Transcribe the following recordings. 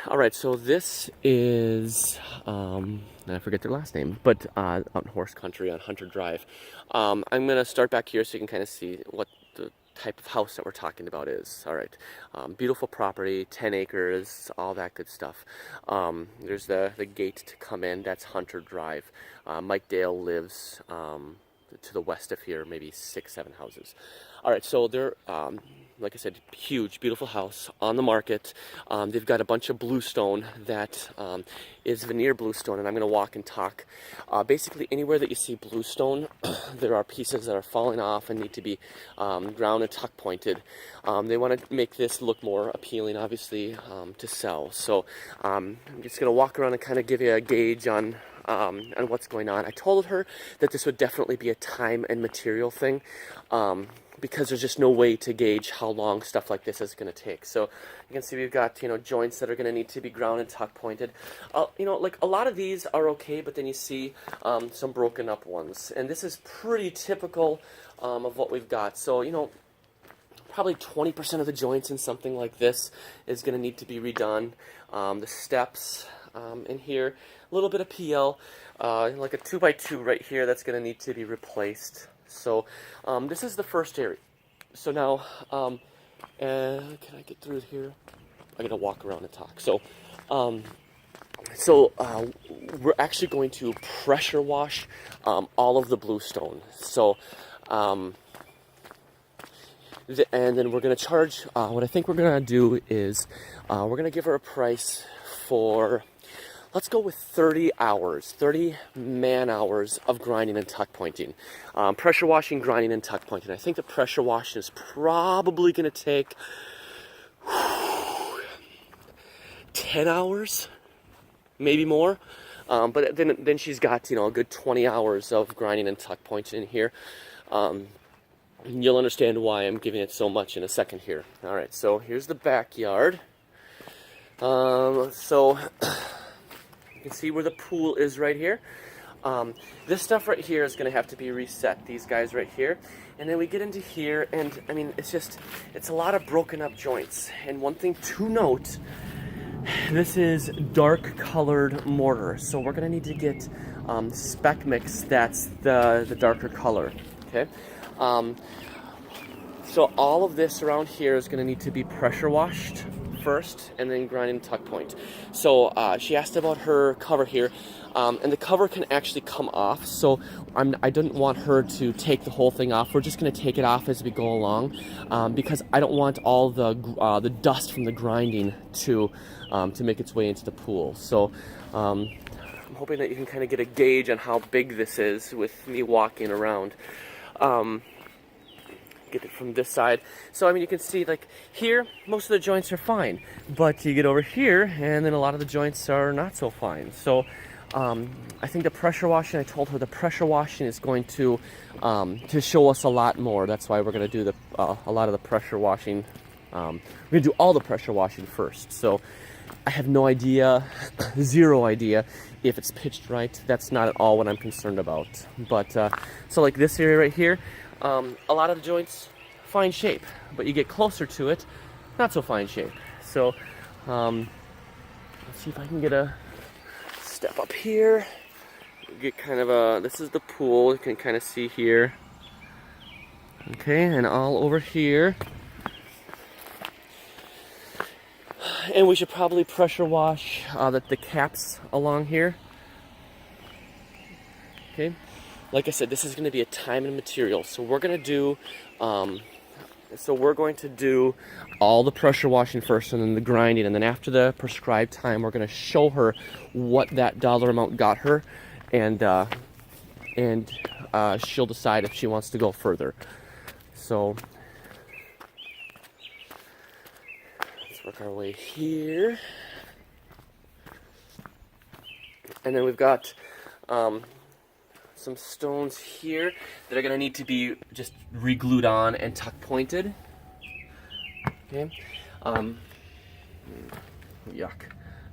All right, so this is, I forget their last name, but out in Horse Country on Hunter Drive. I'm going to start back here so you can kind of see what the type of house that we're talking about is. All right, beautiful property, 10 acres, all that good stuff. There's the gate to come in, that's Hunter Drive. Mike Dale lives to the west of here, maybe 6, 7 houses. All right, so they're, like I said, huge, beautiful house on the market. They've got a bunch of bluestone that is veneer bluestone, and I'm going to walk and talk. Basically, anywhere that you see bluestone, there are pieces that are falling off and need to be ground and tuck pointed. They want to make this look more appealing, obviously, to sell. So I'm just going to walk around and kind of give you a gauge on what's going on. I told her that this would definitely be a time and material thing, because there's just no way to gauge how long stuff like this is going to take. So you can see we've got, joints that are going to need to be ground and tuck pointed. Like a lot of these are okay, but then you see some broken up ones. And this is pretty typical of what we've got. So, probably 20% of the joints in something like this is going to need to be redone. The steps in here, a little bit of PL, like a 2x2 right here that's going to need to be replaced. So this is the first area. So now, can I get through here? I gotta walk around and talk. So we're actually going to pressure wash all of the bluestone. So and then we're gonna charge. What I think we're gonna do is we're gonna give her a price for, let's go with 30 hours, 30 man hours of grinding and tuck pointing. Pressure washing, grinding, and tuck pointing. I think the pressure washing is probably going to take 10 hours, maybe more. But then she's got, a good 20 hours of grinding and tuck pointing in here. You'll understand why I'm giving it so much in a second here. All right, so here's the backyard. You can see where the pool is right here. This stuff right here is going to have to be reset, these guys right here. And then we get into here, and I mean, it's a lot of broken up joints. And one thing to note, this is dark colored mortar. So we're going to need to get spec mix that's the darker color, okay? So all of this around here is going to need to be pressure washed first, and then grind and tuck point. So she asked about her cover here, and the cover can actually come off. So I didn't want her to take the whole thing off. We're just going to take it off as we go along, because I don't want all the dust from the grinding to make its way into the pool. So I'm hoping that you can kind of get a gauge on how big this is with me walking around. Get it from this side. So I mean, you can see like here most of the joints are fine, but you get over here and then a lot of the joints are not so fine. So I think the pressure washing, I told her the pressure washing is going to show us a lot more. That's why we're going to do a lot of the pressure washing. We're going to do all the pressure washing first. So I have no idea, zero idea if it's pitched right. That's not at all what I'm concerned about. But so like this area right here, a lot of the joints, fine shape, but you get closer to it, not so fine shape. So let's see if I can get a step up here. Get kind of this is the pool, you can kind of see here. Okay, and all over here. And we should probably pressure wash the caps along here. Okay. Like I said, this is going to be a time and material, so we're going to do all the pressure washing first, and then the grinding, and then after the prescribed time, we're going to show her what that dollar amount got her, and she'll decide if she wants to go further. So let's work our way here, and then we've got some stones here that are going to need to be just re-glued on and tuck pointed. Okay. Yuck.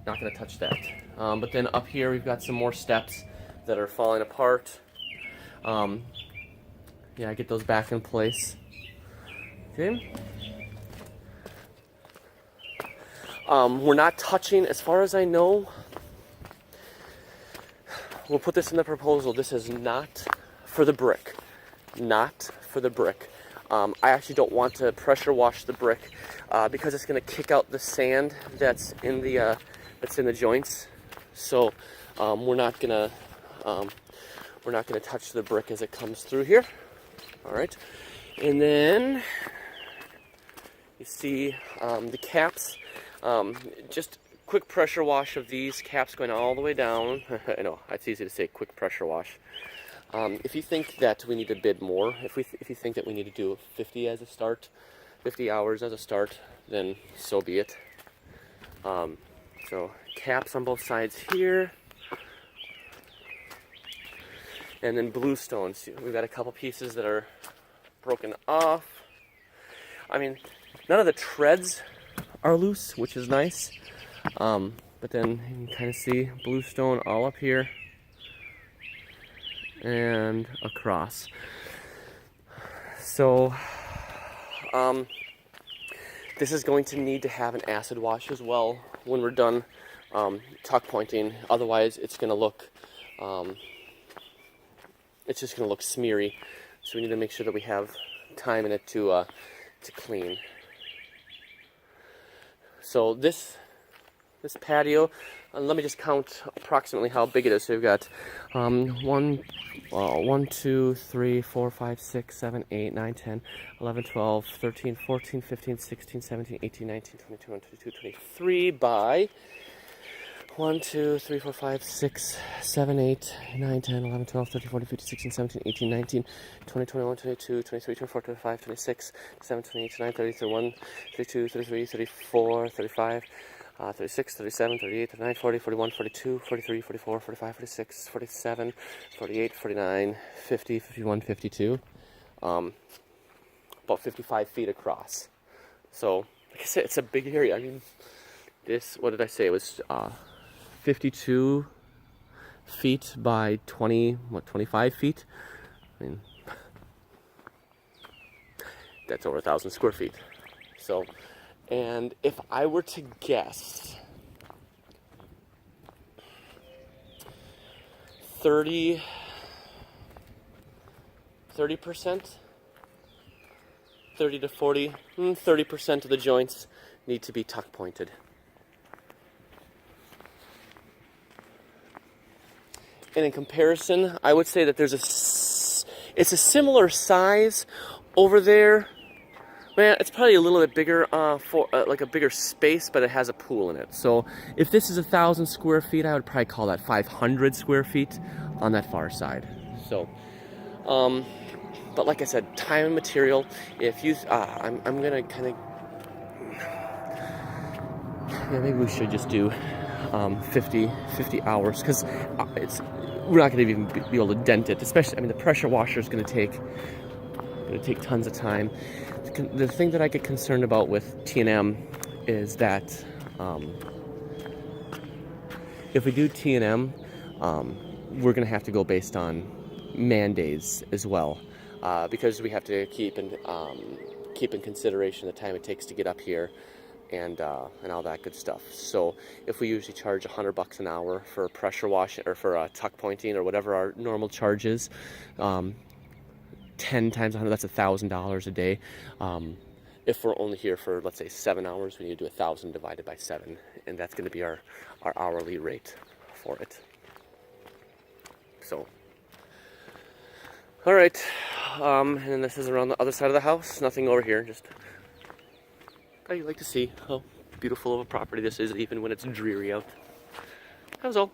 Not going to touch that. But then up here we've got some more steps that are falling apart. Yeah, get those back in place. Okay. We're not touching, as far as I know, we'll put this in the proposal. This is not for the brick. Not for the brick. I actually don't want to pressure wash the brick because it's going to kick out the sand that's in the joints. So we're not going to touch the brick as it comes through here. All right, and then you see the caps. Just quick pressure wash of these caps going all the way down. I know it's easy to say quick pressure wash. If you think that we need to bid more, if you think that we need to do 50 as a start, 50 hours as a start, then so be it. So caps on both sides here, and then bluestones. We've got a couple pieces that are broken off. I mean, none of the treads are loose, which is nice. But then you can kind of see bluestone all up here and across. So this is going to need to have an acid wash as well when we're done tuck pointing. Otherwise, it's going to look it's just going to look smeary. So we need to make sure that we have time in it to clean. So this patio, let me just count approximately how big it is. So we've got 1, 2, 3, 4, 5, 6, 7, 8, 9, 10, 11, 12, 13, 14, 15, 16, 17, 18, 19, 20, 21, 22, 23 by 1, 2, 3, 4, 5, 6, 7, 8, 9, 10, 11, 12, 13, 14, 15, 16, 17, 18, 19, 20, 21, 22, 23, 24, 25, 26, 27, 28, 29, 30, 31, 32, 33, 34, 35, 36, 37, 38, 39, 40, 41, 42, 43, 44, 45, 46, 47, 48, 49, 50, 51, 52. About 55 feet across. So, like I said, it's a big area. I mean, this, what did I say? It was 52 feet by 25 feet? I mean, that's over 1,000 square feet. So, and if I were to guess, 30%, 30 to 40, 30% of the joints need to be tuck pointed. And in comparison, I would say that it's a similar size over there. Man, it's probably a little bit bigger for like a bigger space, but it has a pool in it. So if this is 1,000 square feet, I would probably call that 500 square feet on that far side. So, but like I said, time and material. If you, I'm gonna kind of, yeah, maybe we should just do 50 hours because we're not going to even be able to dent it. Especially, I mean, the pressure washer is going to take tons of time. The thing that I get concerned about with T&M is that if we do T&M, we're going to have to go based on man days as well, because we have to keep in consideration the time it takes to get up here and all that good stuff. So if we usually charge $100 an hour for pressure wash or for tuck pointing or whatever our normal charge is, 10 times 100, that's $1,000 a day. If we're only here for, let's say, 7 hours, we need to do 1,000 divided by 7, and that's going to be our hourly rate for it. So, all right, and then this is around the other side of the house. Nothing over here, just how you like to see how beautiful of a property this is, even when it's dreary out. That was all.